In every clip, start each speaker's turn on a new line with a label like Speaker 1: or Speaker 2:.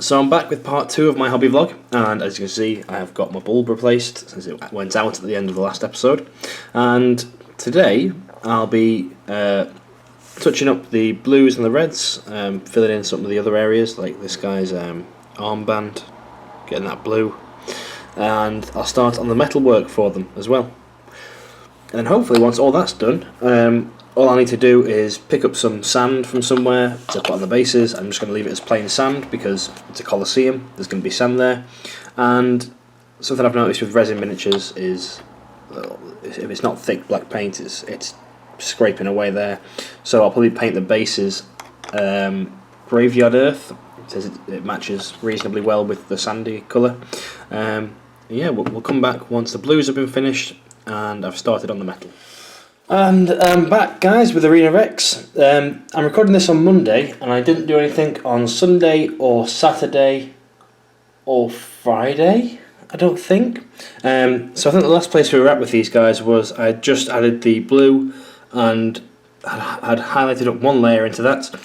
Speaker 1: So I'm back with part 2 of my hobby vlog, and as you can see I have got my bulb replaced since it went out at the end of the last episode. And today I'll be touching up the blues and the reds, filling in some of the other areas like this guy's armband, getting that blue, and I'll start on the metal work for them as well. And hopefully once all that's done, all I need to do is pick up some sand from somewhere to put on the bases. I'm just going to leave it as plain sand because it's a coliseum, there's going to be sand there. And something I've noticed with resin miniatures is if it's not thick black paint, it's scraping away there. So I'll probably paint the bases graveyard earth. It says it matches reasonably well with the sandy colour. Yeah, we'll come back once the blues have been finished and I've started on the metal. And I'm back, guys, with Arena Rex. I'm recording this on Monday, and I didn't do anything on Sunday or Saturday or Friday, I don't think. So I think the last place we were at with these guys was I had just added the blue and had highlighted up one layer into that,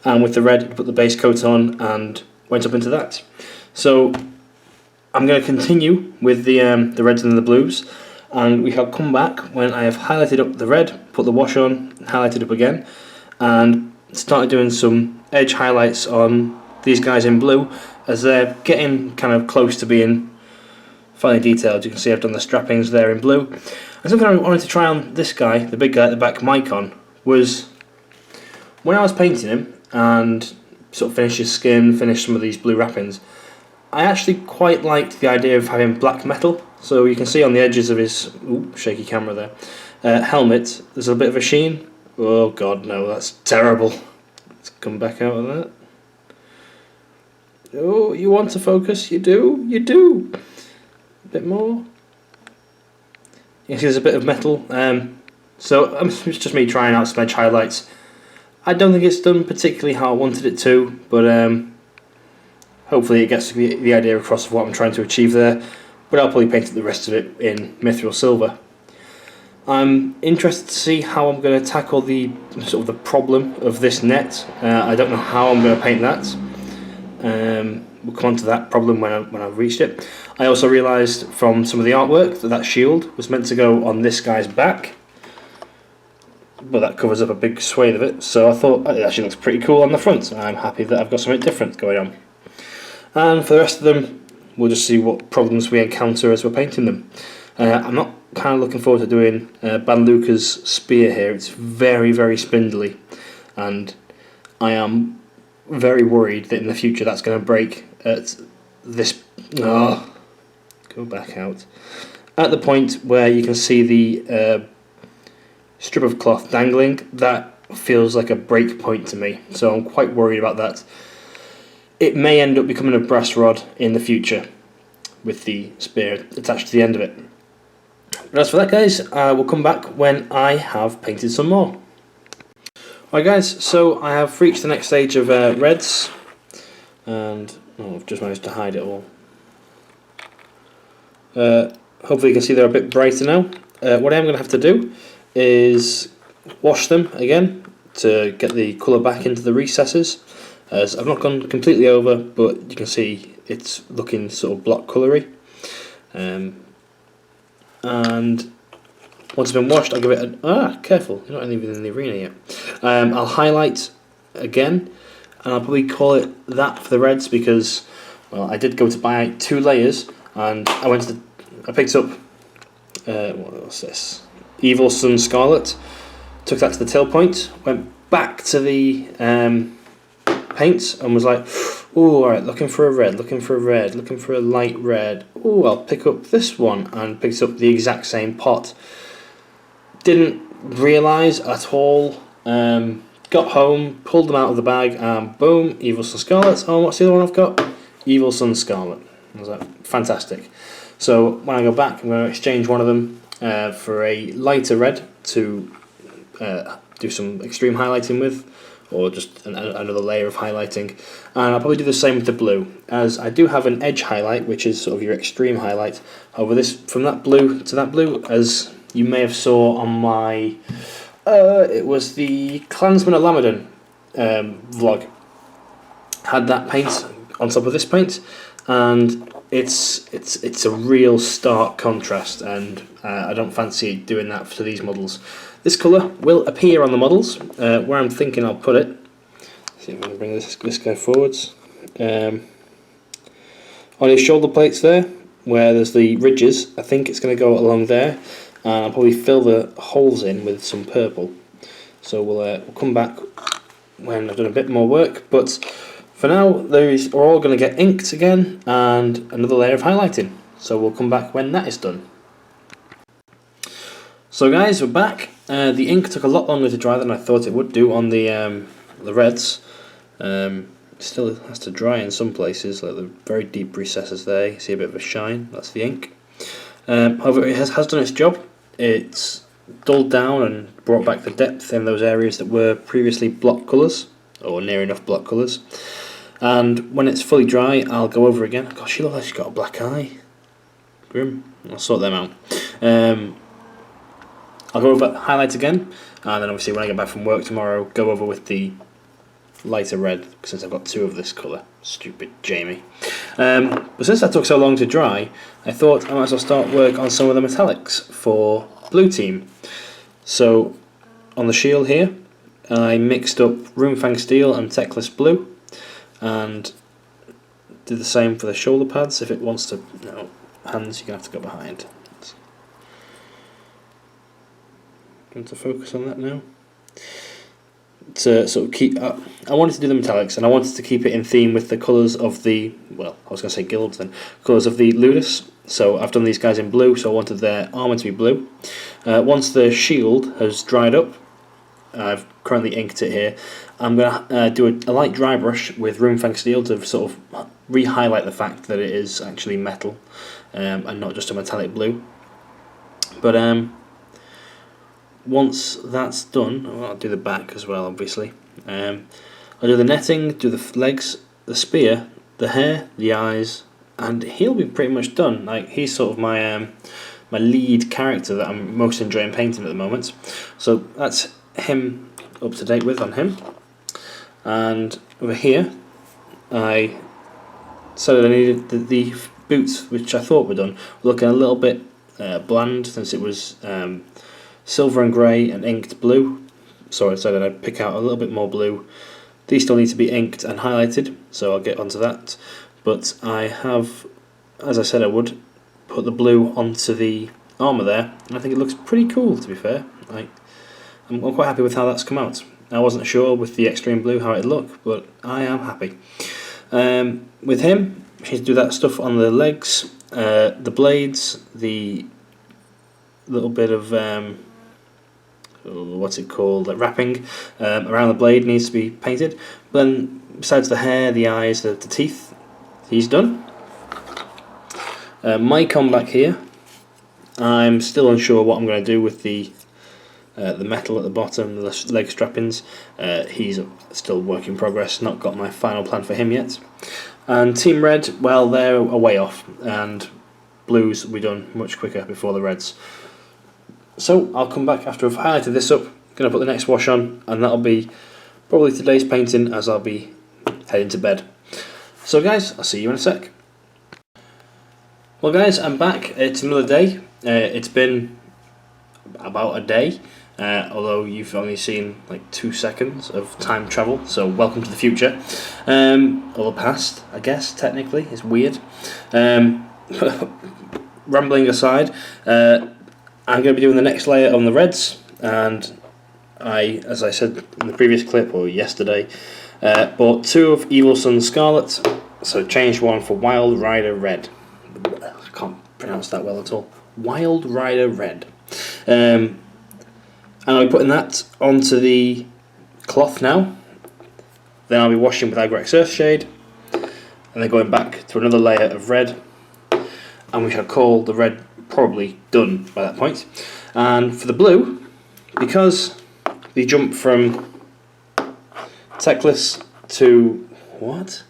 Speaker 1: and with the red put the base coat on and went up into that. So I'm going to continue with the reds and the blues. And we shall come back when I have highlighted up the red, put the wash on, highlighted up again, and started doing some edge highlights on these guys in blue as they're getting kind of close to being finely detailed. You can see I've done the strappings there in blue. And something I wanted to try on this guy, the big guy at the back, Mycon, was when I was painting him and sort of finished his skin, finished some of these blue wrappings, I actually quite liked the idea of having black metal. So you can see on the edges of his shaky camera there, helmet, there's a bit of a sheen. Oh god, no, that's terrible. Let's come back out of that. Oh, you want to focus? You do? You do! A bit more. You can see there's a bit of metal. So it's just me trying out some edge highlights. I don't think it's done particularly how I wanted it to, but hopefully it gets the idea across of what I'm trying to achieve there. But I'll probably paint the rest of it in mithril silver. I'm interested to see how I'm going to tackle the sort of the problem of this net. I don't know how I'm going to paint that. We'll come on to that problem when I've reached it. I also realised from some of the artwork that shield was meant to go on this guy's back, but that covers up a big swathe of it. So I thought it actually looks pretty cool on the front. I'm happy that I've got something different going on. And for the rest of them, we'll just see what problems we encounter as we're painting them. I'm not kind of looking forward to doing Banluka's spear here. It's very, very spindly, and I am very worried that in the future that's going to break at this. Oh, go back out. At the point where you can see the strip of cloth dangling, that feels like a break point to me. So I'm quite worried about that. It may end up becoming a brass rod in the future with the spear attached to the end of it. But as for that, guys, we'll come back when I have painted some more. Alright guys, so I have reached the next stage of reds, and I've just managed to hide it all. Hopefully you can see they're a bit brighter now. What I am going to have to do is wash them again to get the colour back into the recesses, as I've not gone completely over, but you can see it's looking sort of block coloury. And once it's been washed, I'll give it careful, you're not even in the arena yet. I'll highlight again, and I'll probably call it that for the reds because, well, I did go to buy 2 layers, and I picked up what was this? Evil Sun Scarlet. Took that to the till point, went back to the paints and was like, oh, alright, looking for a red, looking for a red, looking for a light red. Oh, I'll pick up this one, and picked up the exact same pot. Didn't realise at all. Got home, pulled them out of the bag, and boom, Evil Sun Scarlet. Oh, what's the other one I've got? Evil Sun Scarlet. I was like, fantastic. So when I go back, I'm going to exchange one of them for a lighter red to do some extreme highlighting with, or just another layer of highlighting. And I'll probably do the same with the blue, as I do have an edge highlight, which is sort of your extreme highlight over this, from that blue to that blue, as you may have saw on my it was the Clansman of Lamadon vlog. Had that paint on top of this paint, and it's a real stark contrast, and I don't fancy doing that to these models. This colour will appear on the models, where I'm thinking I'll put it. Let's see if I can bring this guy forwards. On his shoulder plates there, where there's the ridges, I think it's going to go along there, and I'll probably fill the holes in with some purple. So we'll come back when I've done a bit more work, but for now these are all going to get inked again and another layer of highlighting, so we'll come back when that is done. So guys, we're back. The ink took a lot longer to dry than I thought it would do on the reds. It still has to dry in some places, like the very deep recesses there. You see a bit of a shine, that's the ink. However, it has done its job. It's dulled down and brought back the depth in those areas that were previously block colours, or near enough block colours. And when it's fully dry, I'll go over again. Gosh, she looks like she's got a black eye. Grim. I'll sort them out. I'll go over highlights again, and then obviously when I get back from work tomorrow, go over with the lighter red, since I've got two of this colour. Stupid Jamie. But since that took so long to dry, I thought I might as well start work on some of the metallics for blue team. So on the shield here, I mixed up Roomfang Steel and Techless Blue, and did the same for the shoulder pads. If it wants to, hands, you're going to have to go behind. Going to focus on that now. To sort of keep, I wanted to do the metallics, and I wanted to keep it in theme with the colours of the, well, I was going to say guilds then, colours of the Ludus. So I've done these guys in blue, so I wanted their armour to be blue. Once the shield has dried up, I've currently inked it here, I'm going to do a light dry brush with Roomfang Steel to sort of re-highlight the fact that it is actually metal, and not just a metallic blue. But once that's done, I'll do the back as well, obviously. I'll do the netting, do the legs, the spear, the hair, the eyes, and he'll be pretty much done. Like, he's sort of my my lead character that I'm most enjoying painting at the moment. So that's him up to date with on him. And over here, I decided I needed the boots, which I thought were done, were looking a little bit bland, since it was silver and grey and inked blue. So I decided I'd pick out a little bit more blue. These still need to be inked and highlighted, so I'll get onto that. But I have, as I said I would, put the blue onto the armour there, and I think it looks pretty cool, to be fair. I'm quite happy with how that's come out. I wasn't sure with the extreme blue how it'd look, but I am happy. With him, we need to do that stuff on the legs, the blades, the little bit of what's it called, like wrapping around the blade needs to be painted. But then besides the hair, the eyes, the teeth, he's done. My comeback here, I'm still unsure what I'm going to do with the metal at the bottom, the leg strappings. He's still work in progress, not got my final plan for him yet. And Team Red, well, they're a way off, and blues will be done much quicker before the reds. So I'll come back after I've highlighted this up, going to put the next wash on, and that'll be probably today's painting, as I'll be heading to bed. So guys, I'll see you in a sec. Well guys, I'm back. It's another day. It's been about a day, although you've only seen like 2 seconds of time travel, so welcome to the future. Or the past, I guess, technically. It's weird. Rambling aside, I'm going to be doing the next layer on the reds, and as I said in the previous clip, or yesterday, bought 2 of Evil Sun Scarlet, so changed one for Wild Rider Red. I can't pronounce that well at all. Wild Rider Red. And I'll be putting that onto the cloth now. Then I'll be washing with Agrax Earthshade, and then going back to another layer of red, and we shall call the red probably done by that point. And for the blue, because the jump from Techless to what?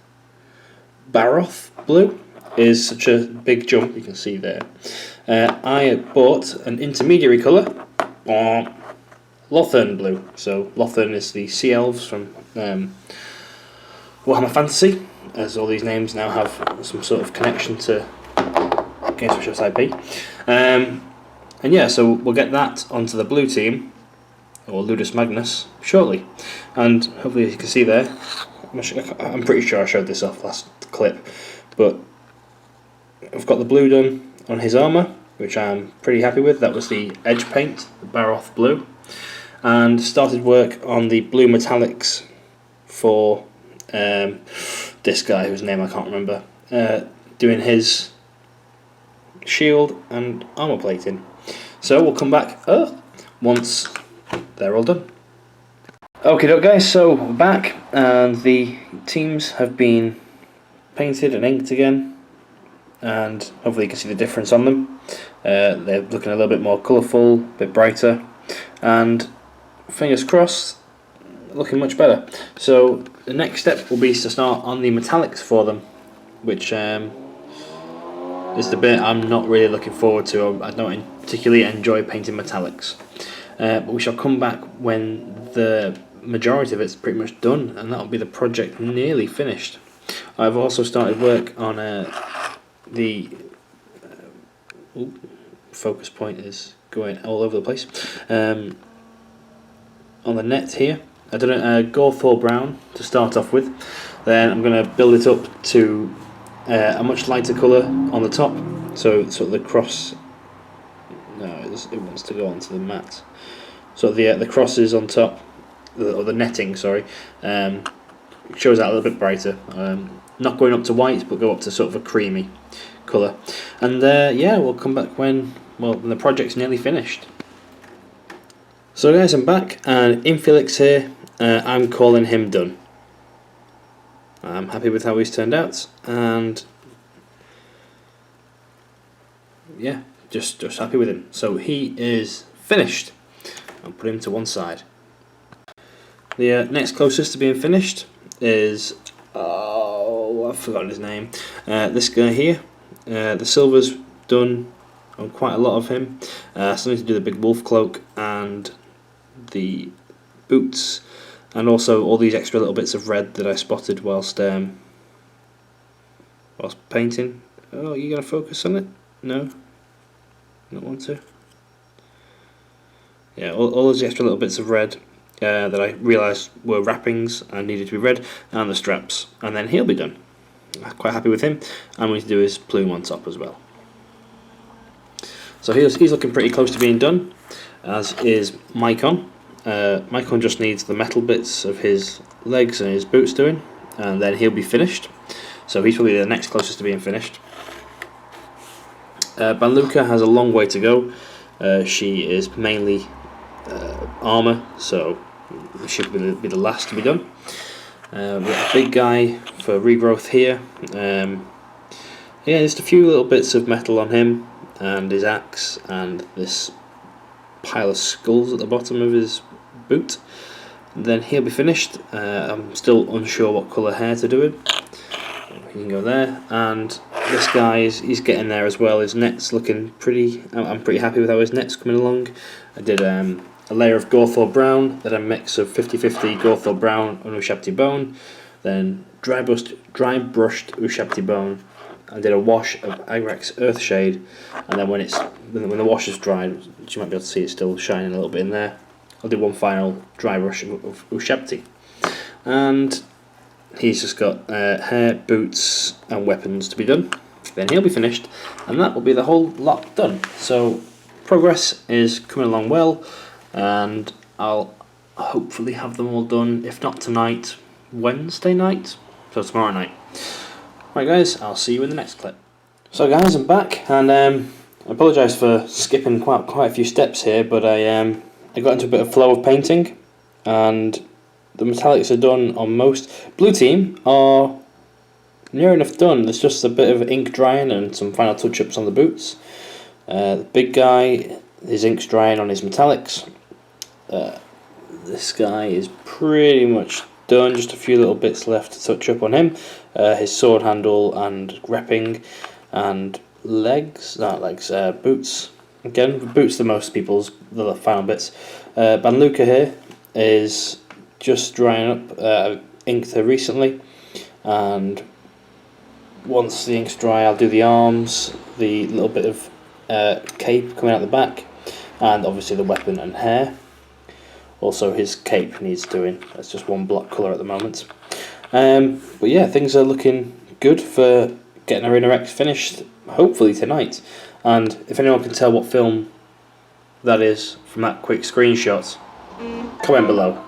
Speaker 1: Baroth blue is such a big jump, you can see there. I bought an intermediary colour, Lothern blue. So Lothern is the Sea Elves from Warhammer Fantasy, as all these names now have some sort of connection to Games Workshop's IP. And yeah, so we'll get that onto the blue team, or Ludus Magnus, shortly. And hopefully, as you can see there, I'm pretty sure I showed this off last clip, but I've got the blue done on his armour, which I'm pretty happy with. That was the edge paint, the Baroth blue, and started work on the blue metallics for this guy whose name I can't remember, doing his shield and armour plating. So we'll come back once they're all done. Okay, guys, so we're back, and the teams have been painted and inked again, and hopefully you can see the difference on them. They're looking a little bit more colourful, a bit brighter, and fingers crossed, looking much better. So the next step will be to start on the metallics for them, which is the bit I'm not really looking forward to. I don't particularly enjoy painting metallics, but we shall come back when the majority of it's pretty much done, and that'll be the project nearly finished. I've also started work on the focus point is going all over the place, on the net here. I done a Gawthor brown to start off with, then I'm going to build it up to a much lighter colour on the top, so sort of the cross, no, it wants to go onto the mat, so the crosses on top, or the netting, sorry, shows that a little bit brighter, not going up to white, but go up to sort of a creamy colour. And yeah, we'll come back when the project's nearly finished. So guys, I'm back, and Infelix here, I'm calling him done. I'm happy with how he's turned out, and yeah, just happy with him. So he is finished. I'll put him to one side. The next closest to being finished is, I've forgotten his name, this guy here. The silver's done on quite a lot of him. I still need to do the big wolf cloak and the boots, and also all these extra little bits of red that I spotted whilst painting. Oh, you gonna focus on it? No? Not want to? Yeah, all those extra little bits of red that I realised were wrappings and needed to be red, and the straps, and then he'll be done. I'm quite happy with him. I'm going to do his plume on top as well. So he's looking pretty close to being done, as is Mycon. Mycon just needs the metal bits of his legs and his boots doing, and then he'll be finished. So he's probably the next closest to being finished. Banluka has a long way to go. She is mainly armour, so should be the last to be done. We've got a big guy for regrowth here. Yeah, just a few little bits of metal on him, and his axe, and this pile of skulls at the bottom of his boot. Then he'll be finished. I'm still unsure what colour hair to do him. He can go there, and this guy he's getting there as well. His net's looking pretty. I'm pretty happy with how his net's coming along. I did a layer of Gawthor brown, then a mix of 50-50 Gawthor brown and Ushabti bone, then dry brushed Ushabti bone. I did a wash of Agrax Earthshade, and then when the wash is dried, which you might be able to see, it's still shining a little bit in there, I'll do one final dry brush of Ushabti. And he's just got hair, boots and weapons to be done. Then he'll be finished, and that will be the whole lot done. So progress is coming along well, and I'll hopefully have them all done, if not tonight, Wednesday night, so tomorrow night. Right guys, I'll see you in the next clip. So guys, I'm back, and I apologise for skipping quite a few steps here, but I got into a bit of flow of painting, and the metallics are done on most. Blue team are near enough done. There's just a bit of ink drying and some final touch-ups on the boots. The big guy, his ink's drying on his metallics. This guy is pretty much done, just a few little bits left to touch up on him. His sword handle and repping and boots. Again, boots the most people's, the final bits. Banluka here is just drying up. Inked her recently, and once the ink's dry, I'll do the arms, the little bit of cape coming out the back, and obviously the weapon and hair. Also his cape needs doing, that's just one block colour at the moment. But yeah, things are looking good for getting Arena X finished, hopefully tonight. And if anyone can tell what film that is from that quick screenshot, comment below.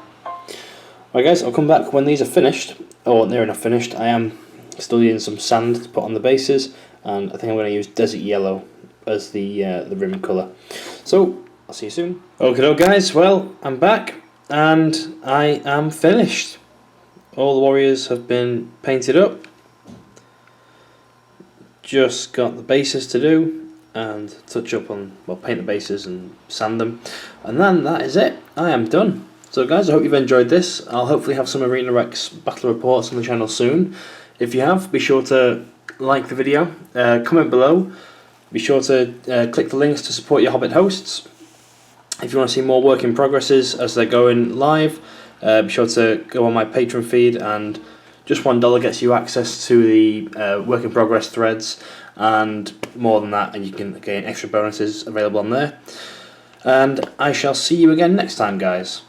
Speaker 1: Right guys, I'll come back when these are finished, or near enough finished. I am still using some sand to put on the bases, and I think I'm going to use desert yellow as the rim colour. So, I'll see you soon. Okay guys, well, I'm back, and I am finished. All the warriors have been painted up. Just got the bases to do, and touch up on, well, paint the bases and sand them, and then that is it. I am done. So guys, I hope you've enjoyed this. I'll hopefully have some Arena X battle reports on the channel soon. If you have, be sure to like the video, comment below, be sure to click the links to support your Hobbit hosts. If you want to see more work in progresses as they're going live, be sure to go on my Patreon feed, and just $1 gets you access to the work in progress threads, and more than that, and you can gain extra bonuses available on there. And I shall see you again next time, guys.